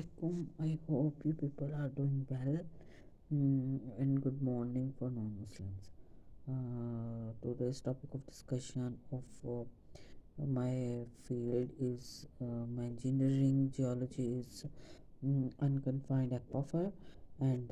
Assalamualaikum. I hope you people are doing well. And good morning for non-Muslims. Today's topic of discussion of my field is my engineering geology is unconfined aquifer and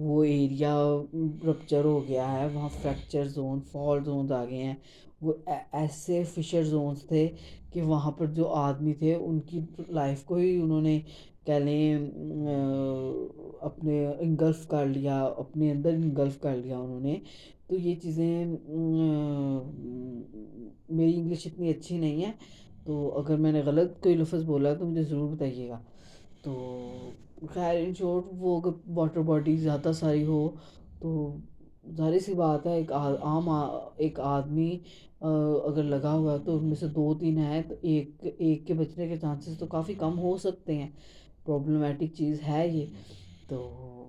وہ area rupture ہو گیا ہے، وہاں fracture zone, فال zones آ گئے ہیں. وہ ایسے فشر zones تھے کہ وہاں پر جو آدمی تھے ان کی لائف کو ہی انہوں نے کہہ لیں اپنے انگلف کر لیا، اپنے اندر انگلف کر لیا انہوں نے. تو یہ چیزیں میری انگلش اتنی اچھی نہیں ہے، تو اگر میں نے غلط کوئی لفظ بولا تو مجھے ضرور بتائیے گا. تو خیر ان شارٹ وہ اگر واٹر باڈی زیادہ ساری ہو تو ظاہر سی بات ہے ایک عام ایک آدمی اگر لگا ہوا ہے تو ان میں سے 2-3 ہیں تو ایک کے بچنے کے چانسز تو کافی کم ہو سکتے ہیں. پرابلمیٹک چیز ہے یہ. تو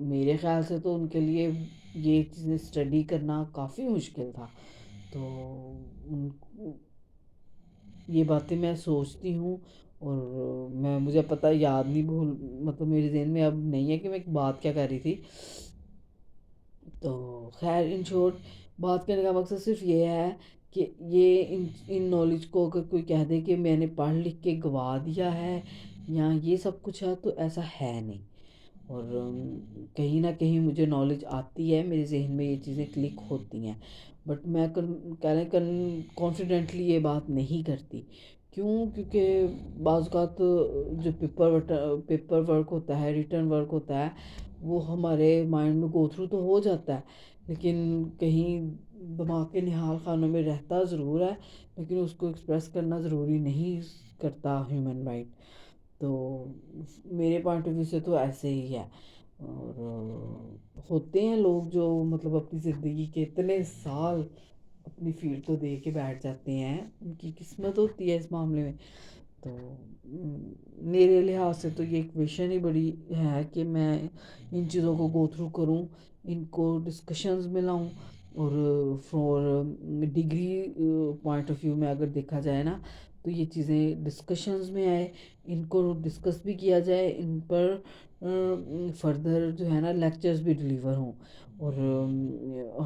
میرے خیال سے تو ان کے لیے یہ چیزیں اسٹڈی کرنا کافی مشکل تھا. تو یہ باتیں میں سوچتی ہوں اور مجھے پتہ یاد نہیں مطلب میرے ذہن میں اب نہیں ہے کہ میں ایک بات کیا کر رہی تھی. تو خیر ان شورٹ بات کرنے کا مقصد صرف یہ ہے کہ یہ ان نالج کو اگر کوئی کہہ دے کہ میں نے پڑھ لکھ کے گوا دیا ہے یا یہ سب کچھ ہے تو ایسا ہے نہیں. اور کہیں نہ کہیں مجھے نالج آتی ہے، میرے ذہن میں یہ چیزیں کلک ہوتی ہیں، بٹ میں کہہ لیں کانفیڈنٹلی یہ بات نہیں کرتی. کیونکہ بعض اوقات جو پیپر ورک ہوتا ہے، ریٹن ورک ہوتا ہے، وہ ہمارے مائنڈ میں گو تھرو تو ہو جاتا ہے لیکن کہیں دماغ کے نہال خانوں میں رہتا ضرور ہے، لیکن اس کو ایکسپریس کرنا ضروری نہیں کرتا ہیومن مائنڈ. تو میرے پوائنٹ آف ویو سے تو ایسے ہی ہے. اور ہوتے ہیں لوگ جو مطلب اپنی زندگی کے اتنے سال اپنی فیلڈ کو دے کے بیٹھ جاتے ہیں، ان کی قسمت ہوتی ہے اس معاملے میں. تو میرے لحاظ سے تو یہ ایک ویژن ہی بڑی ہے کہ میں ان چیزوں کو گو تھرو کروں، ان کو ڈسکشنز میں لاؤں. اور four degree point of view میں اگر دیکھا جائے نا تو یہ چیزیں ڈسکشنز میں آئے، ان کو ڈسکس بھی کیا جائے، ان پر فردر جو ہے نا لیکچرز بھی ڈلیور ہوں. اور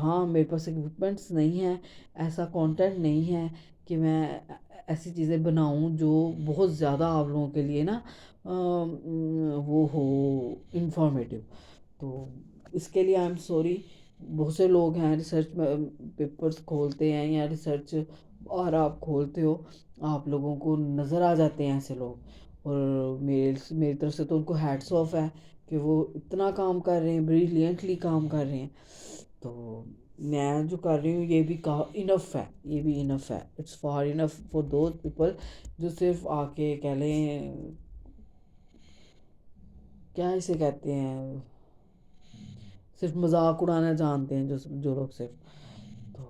ہاں میرے پاس ایکوپمنٹس نہیں ہیں، ایسا کانٹینٹ نہیں ہے کہ میں ایسی چیزیں بناؤں جو بہت زیادہ آپ لوگوں کے لیے نا وہ ہو انفارمیٹیو. تو اس کے لیے آئی ایم سوری. بہت سے لوگ ہیں ریسرچ پیپرز کھولتے ہیں یا ریسرچ اور آپ کھولتے ہو، آپ لوگوں کو نظر آ جاتے ہیں ایسے لوگ، اور میری طرف سے تو ان کو ہیٹس آف ہے کہ وہ اتنا کام کر رہے ہیں، بریلینٹلی کام کر رہے ہیں. تو میں جو کر رہی ہوں یہ بھی انف ہے، یہ بھی انف ہے. It's for enough for those people جو صرف آ کے کہہ لیں کیا اسے کہتے ہیں، صرف مذاق اڑانا جانتے ہیں جو لوگ صرف. تو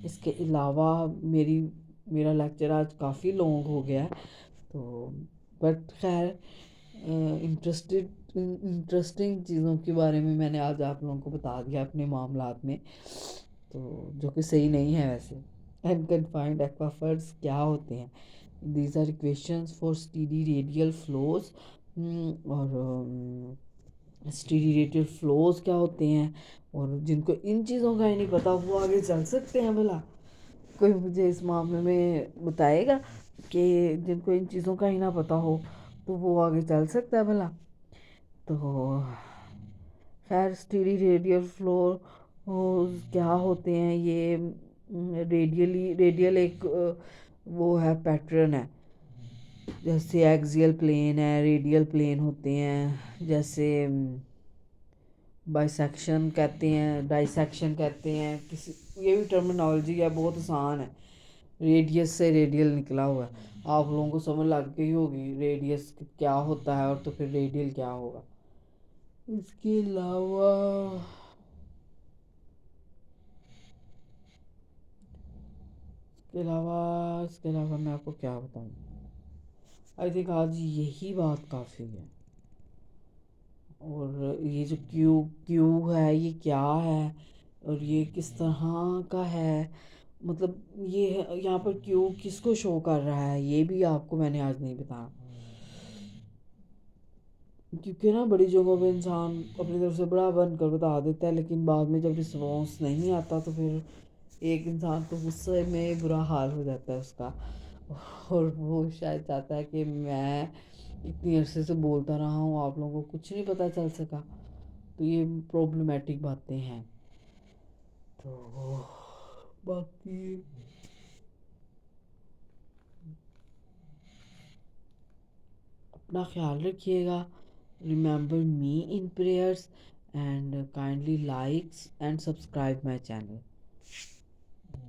اس کے علاوہ میرا لیکچر آج کافی لانگ ہو گیا ہے. تو بٹ خیر انٹرسٹنگ چیزوں کے بارے میں نے آج آپ لوگوں کو بتا دیا اپنے معاملات میں، تو جو کہ صحیح نہیں ہے ویسے. انکنفائنڈ ایکوافرز کیا ہوتے ہیں؟ These are equations for steady radial flows. اور اسٹیڈی ریڈیل فلوز کیا ہوتے ہیں، اور جن کو ان چیزوں کا ہی نہیں پتہ وہ آگے چل سکتے ہیں بھلا؟ کوئی مجھے اس معاملے میں بتائے گا کہ جن کو ان چیزوں کا ہی نہ پتہ ہو تو وہ آگے چل سکتا ہے بھلا؟ تو خیر اسٹیڈی ریڈیل فلو کیا ہوتے ہیں؟ یہ ریڈیل ایک وہ ہے پیٹرن ہے، جیسے ایکزیل پلین ہے، ریڈیل پلین ہوتے ہیں، جیسے بائی سیکشن کہتے ہیں، ڈائی سیکشن کہتے ہیں. یہ بھی ٹرمینالوجی ہے، بہت آسان ہے. ریڈیس سے ریڈیل نکلا ہوا ہے، آپ لوگوں کو سمجھ لگ گئی ہوگی ریڈیس کیا ہوتا ہے اور تو پھر ریڈیل کیا ہوگا. اس کے علاوہ میں آپ کو کیا بتاؤں. آئی تھنک آج یہی بات کافی ہے. اور یہ جو کیو ہے یہ کیا ہے اور یہ کس طرح کا ہے، مطلب یہ یہاں پر کیو کس کو شو کر رہا ہے یہ بھی آپ کو میں نے آج نہیں بتایا. کیونکہ نا بڑی جگہوں پہ انسان اپنی طرف سے بڑا بن کر بتا دیتا ہے لیکن بعد میں جب رسپانس نہیں آتا تو پھر ایک انسان کو غصے میں برا حال ہو جاتا ہے اس کا، اور وہ شاید چاہتا ہے کہ میں اتنی عرصے سے بولتا رہا ہوں، آپ لوگوں کو کچھ نہیں پتہ چل سکا، تو یہ پرابلمیٹک باتیں ہیں. تو باقی اپنا خیال رکھیے گا. Remember me in prayers and kindly likes and subscribe my channel.